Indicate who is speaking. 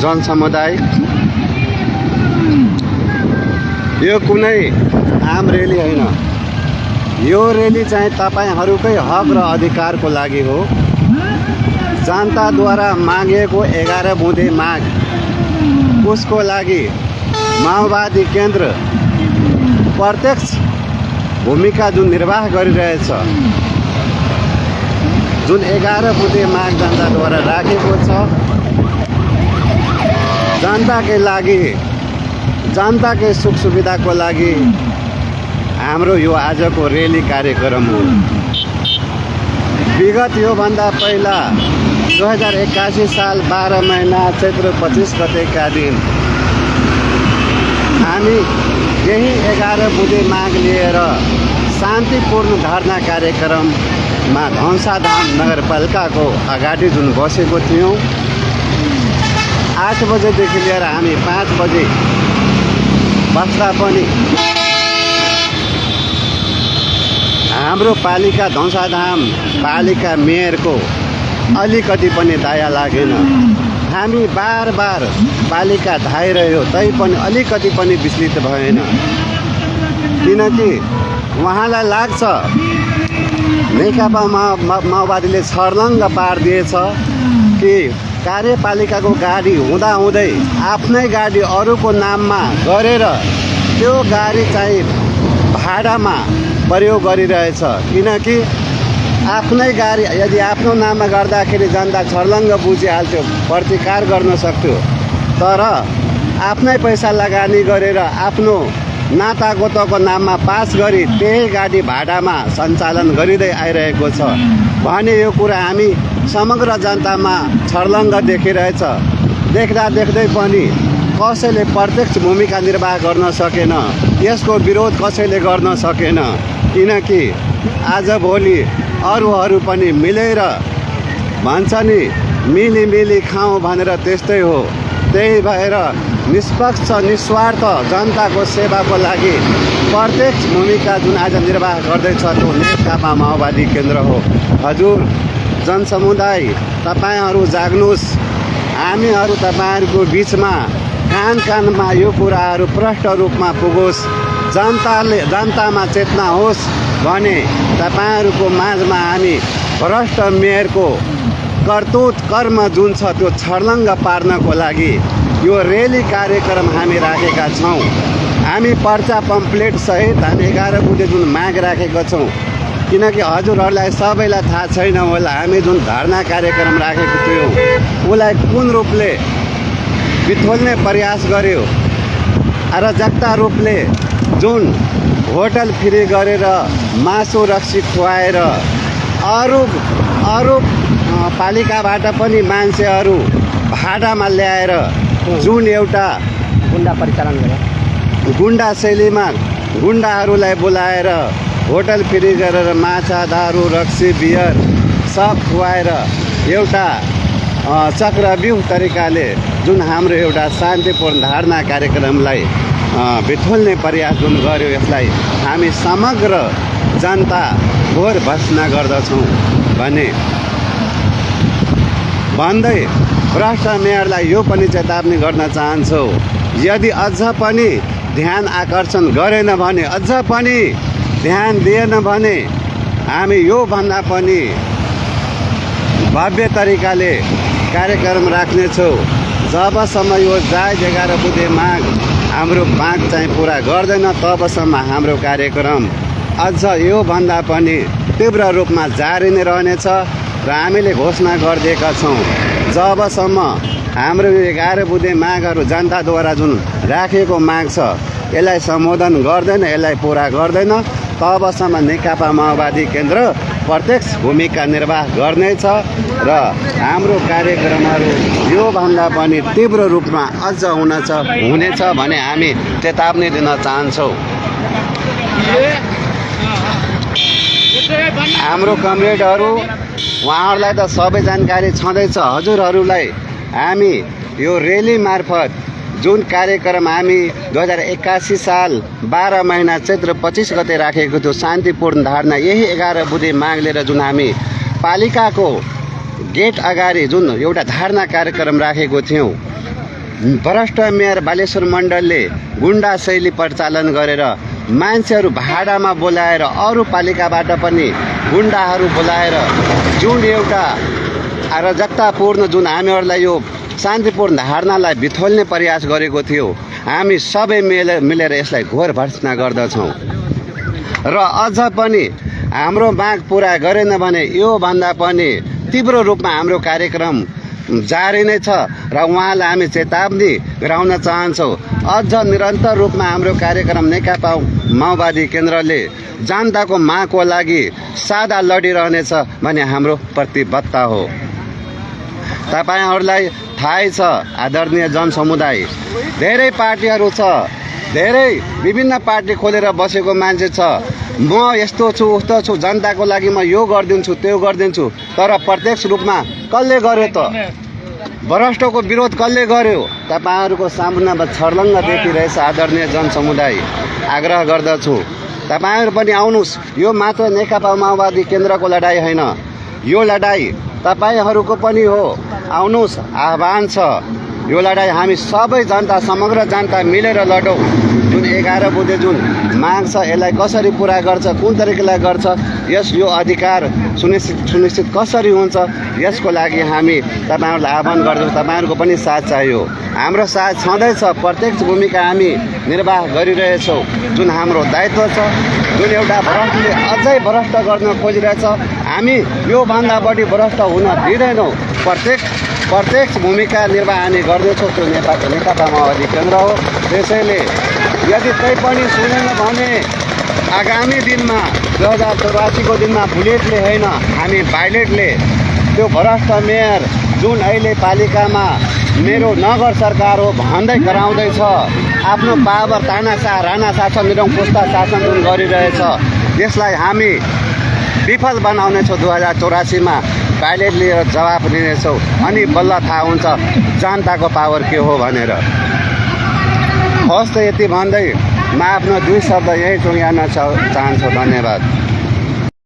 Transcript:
Speaker 1: जनसमुदाय, यो कुनै आम रेली होइन। यो रेली चाहिँ तपाईहरुकै हक र अधिकारको लागि हो। जनताद्वारा मागिएको 11 बुँदे माग, उसको लागि माओवादी केन्द्र प्रत्यक्ष भूमिका जुन निर्वाह गरिरहेछ, जुन 11 बुँदे माग जनताद्वारा राखेको छ, जनताकै लागि, जनताकै सुख सुविधाको लागि हाम्रो यो आजको रेली कार्यक्रम हो। विगत योभन्दा पहिला 2081 साल 12 महिना चैत्र 25 गतेका दिन हामी यही 11 बुँदे माग लिएर शान्तिपूर्ण धरना कार्यक्रममा धनसाधाम नगरपालिकाको अगाडि जुन बसेको थियौँ, 8 बजेदेखि लिएर हामी 5 बजे बस्दा पनि हाम्रो पालिका धनसाधाम पालिका मेयरको अलिकति पनि दया लागेन। हामी बार बार पालिका धाइरह्यो तैपनि अलिकति पनि विचलित भएन, किनकि उहाँलाई लाग्छ नेकपा माओवादीले छर्लङ्ग पारिदिएछ कि कार्यपालिकाको गाडी हुँदाहुँदै आफ्नै गाडी अरूको नाममा गरेर त्यो गाडी चाहिँ भाडामा प्रयोग गरिरहेछ। किनकि आफ्नै गाडी यदि आफ्नो नाममा गर्दाखेरि जनता छर्लङ्ग बुझिहाल्थ्यो, प्रतिकार गर्न सक्थ्यो। तर आफ्नै पैसा लगानी गरेर आफ्नो नातागोताको नाममा पास गरी त्यही गाडी भाडामा सञ्चालन गरिँदै आइरहेको छ भने यो कुरा हामी समग्र जनतामा छर्लङ्ग देखिरहेछ। देख्दा देख्दै पनि कसैले प्रत्यक्ष भूमिका निर्वाह गर्न सकेन, यसको विरोध कसैले गर्न सकेन। किनकि आजभोलि अरूहरू पनि मिलेर भन्छ नि, मिली खाउँ भनेर त्यस्तै हो। त्यही भएर निष्पक्ष निस्वार्थ जनताको सेवाको लागि प्रत्यक्ष भूमिका जुन आज निर्वाह गर्दैछ त्यो नेकपा माओवादी केन्द्र हो। हजुर जनसमुदाय, तपाईहरू जाग्नुहोस्, हामीहरू तपाईहरूको बिचमा कान कानमा यो कुराहरू प्रष्ट रूपमा पुगोस्, जनतामा चेतना होस् भने तपाईहरूको माझमा हामी भ्रष्ट मेयरको करतुत कर्म जुन छ त्यो छर्लङ्ग पार्नको लागि यो रेली कार्यक्रम हामी राखेका छौँ। हामी पर्चा पम्पलेट सहित हामी 11 बुँदे जुन माग राखेका छौँ। किनकि हजुरहरूलाई सबैलाई थाहा छैन होला, हामी जुन धरना कार्यक्रम राखेको थियौँ उसलाई कुन रूपले बिथोल्ने प्रयास गर्यो र जस्ता रूपले जुन होटल फ्री गरेर मासु रक्सी खुवाएर अरू पालिकाबाट पनि मान्छेहरू भाडामा ल्याएर जुन एउटा
Speaker 2: गुन्डा परिचालन गरेर
Speaker 1: गुन्डा शैलीमा गुन्डाहरूलाई बोलाएर होटल फ्री गरेर माछा, दारू, रक्सी, बियर सब खुवाएर एउटा चक्रव्यूह तरिकाले जुन हाम्रो एउटा शान्तिपूर्ण धारणा कार्यक्रमलाई बिथोल्ने प्रयास जुन गर्यो, यसलाई हामी समग्र जनता घोर भर्त्सना गर्दछौँ भन्दै भ्रष्ट मेयरलाई यो पनि चेतावनी गर्न चाहन्छौँ, यदि अझ पनि ध्यान आकर्षण गरेन भने, अझ पनि ध्यान दिएन भने हामी यो भन्दा पनि भव्य तरिकाले कार्यक्रम राख्नेछौँ। जबसम्म यो जायज 11 बुँदे माग हाम्रो माग चाहिँ पुरा गर्दैन तबसम्म हाम्रो कार्यक्रम अझ यो भन्दा पनि तीव्र रूपमा जारी नै रहनेछ र हामीले घोषणा गरिदिएका छौँ। जबसम्म हाम्रो यो 11 बुँदे मागहरू जनताद्वारा जुन राखेको माग छ यसलाई सम्बोधन गर्दैन, यसलाई पुरा गर्दैन, तबसम्म नेकपा माओवादी केन्द्र प्रत्यक्ष भूमिका निर्वाह गर्नेछ र हाम्रो कार्यक्रमहरू योभन्दा पनि तीव्र रूपमा अझ हुनेछ भने हामी चेतावनी दिन चाहन्छौँ। हाम्रो कमरेडहरू उहाँहरूलाई त सबै जानकारी छँदैछ। हजुरहरूलाई हामी यो रेली मार्फत जुन कार्यक्रम हामी 2081 साल 12 महिना चैत्र 25 गते राखेको थियो शान्तिपूर्ण धारणा, यही 11 बुँदे माग लिएर जुन हामी पालिकाको गेट अगाडि जुन एउटा धारणा कार्यक्रम राखेको थियौँ, भ्रष्ट मेयर बालेश्वर मण्डलले गुन्डा शैली प्रचालन गरेर मान्छेहरू भाडामा बोलाएर अरू पालिकाबाट पनि गुन्डाहरू बोलाएर जुन एउटा अराजकतापूर्ण जुन हामीहरूलाई यो शान्तिपूर्ण धारणालाई बिथोल्ने प्रयास गरेको थियो, हामी सबै मिलेर यसलाई घोर भर्त्सना गर्दछौँ। र अझ पनि हाम्रो माग पुरा गरेन भने योभन्दा पनि तीव्र रूपमा हाम्रो कार्यक्रम जारी नै छ र उहाँलाई हामी चेतावनी गराउन चाहन्छौँ। अझ निरन्तर रूपमा हाम्रो कार्यक्रम नेकपा माओवादी केन्द्रले जनताको मागको लागि सदा लडिरहनेछ भन्ने हाम्रो प्रतिबद्धता हो। तपाईहरूलाई थाहै छ आदरणीय जनसमुदाय, धेरै पार्टीहरू छ, धेरै विभिन्न पार्टी खोलेर बसेको मान्छे छ। म यस्तो छु उस्तो छु, जनताको लागि म यो गरिदिन्छु त्यो गरिदिन्छु, तर प्रत्यक्ष रूपमा कसले गर्यो त? भ्रष्टको विरोध कसले गर्यो? तपाईँहरूको सामुन्नमा छर्लङ्ग देखिरहेछ। आदरणीय जनसमुदाय, आग्रह गर्दछु तपाईँहरू पनि आउनुहोस्। यो मात्र नेकपा माओवादी केन्द्रको लडाइँ होइन, यो लडाइँ तपाईँहरूको पनि हो। आउनुहोस्, आह्वान छ। यो लडाइँ हामी सबै जनता, समग्र जनता मिलेर लडौँ। जुन 11 बुँदे जुन माग छ यसलाई कसरी पुरा गर्छ, कुन तरिकाले गर्छ, यो अधिकार सुनिश्चित कसरी हुन्छ, यसको लागि हामी तपाईँहरूलाई आह्वान गर्छौँ। तपाईँहरूको पनि साथ चाहियो। हाम्रो साथ छँदैछ। प्रत्यक्ष भूमिका हामी निर्वाह गरिरहेछौँ। जुन हाम्रो दायित्व छ, जुन एउटा भ्रष्टले अझै भ्रष्ट गर्न खोजिरहेछ, हामी योभन्दा बढी भ्रष्ट हुन दिँदैनौँ। प्रत्यक्ष भूमिका निर्वाह हामी गर्दैछौँ। त्यो नेकपा माओवादी केन्द्र हो। त्यसैले यदि तै पनि सुनेन भने आगामी दिनमा 2084 को दिनमा बुलेटले होइन, हामी पाइलटले त्यो भ्रष्ट मेयर जुन अहिले पालिकामा मेरो नगर सरकार हो भन्दै गराउँदैछ, आफ्नो पावर तानासा राणा शासन निरङ्कुशता शासन जुन गरिरहेछ, यसलाई हामी विफल बनाउनेछौँ। 2084 मा पाइलट लिएर जवाब दिनेछौँ। अनि बल्ल थाहा हुन्छ जनताको पावर के हो भनेर। हस् त यति भन्दै म आफ्नो 2 शब्द यही टुङ्ग्याउन चाहन्छु। धन्यवाद।